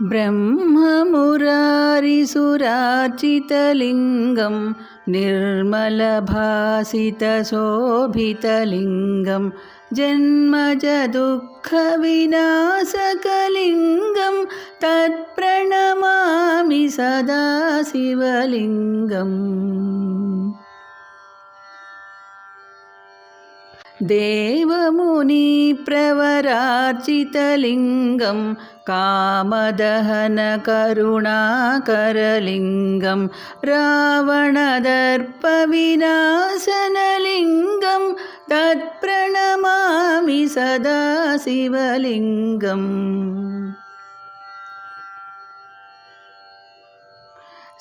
ब्रह्ममुरारिसुरार्चितलिङ्गं निर्मलभासितशोभितलिङ्गं जन्मजदुःखविनाशकलिङ्गं तत्प्रणमामि सदा शिवलिङ्गम्। देवमुनिप्रवरार्चितलिङ्गं कामदहनकरुणाकरलिङ्गं रावणदर्पविनाशनलिङ्गं तत्प्रणमामि सदा शिवलिङ्गम्।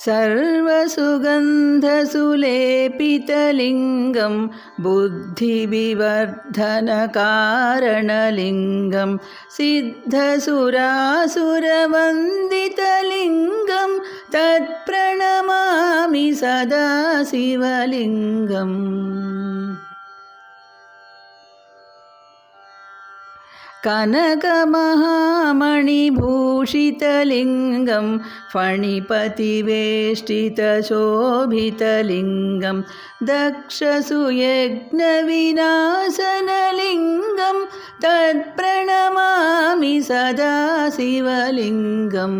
सर्वसुगन्धसुलेपितलिङ्गं बुद्धिविवर्धनकारणलिङ्गं सिद्धसुरासुरवन्दितलिङ्गं तत्प्रणमामि सदा शिवलिङ्गम्। कनकमहामणिभूषितलिङ्गं फणिपतिवेष्टितशोभितलिङ्गं दक्षसुयज्ञविनाशनलिङ्गं तत्प्रणमामि सदा शिवलिङ्गम्।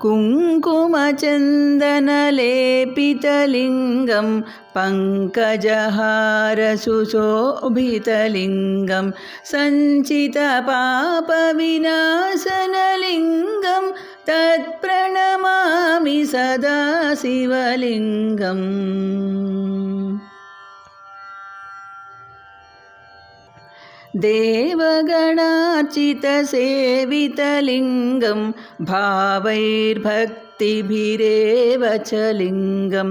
कुङ्कुमचन्दनलेपितलिङ्गं पङ्कजहारसुशोभितलिङ्गं सञ्चितपापविनाशनलिङ्गं तत्प्रणमामि सदा शिवलिङ्गम्। देवगणार्चितसेवितलिङ्गं भावैर्भक्तिभिरेव च लिङ्गं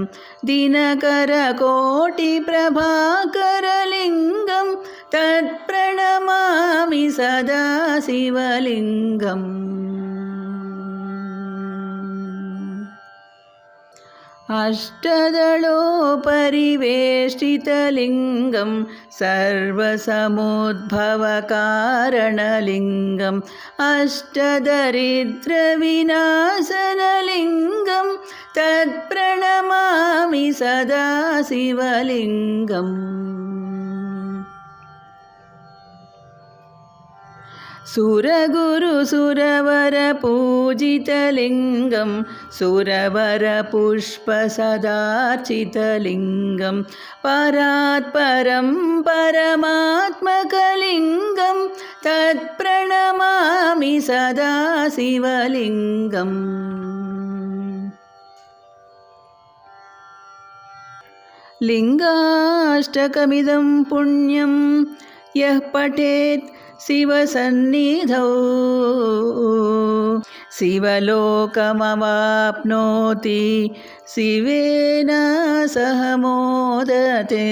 दिनकरकोटिप्रभाकरलिङ्गं तत्प्रणमामि सदा शिवलिङ्गम्। अष्टदलोपरिवेष्टितलिङ्गं सर्वसमुद्भवकारणलिङ्गम् अष्टदरिद्रविनाशनलिङ्गं तत्प्रणमामि सदा शिवलिङ्गम्। सुरगुरुसुरवरपूजितलिङ्गं सुरवरपुष्पसदार्चितलिङ्गं परात्परं परमात्मकलिङ्गं तत्प्रणमामि सदा शिवलिङ्गम्। लिङ्गाष्टकमिदं पुण्यं यः पठेत् शिवसन्निधौ शिवलोकमवाप्नोति शिवेन सह मोदते।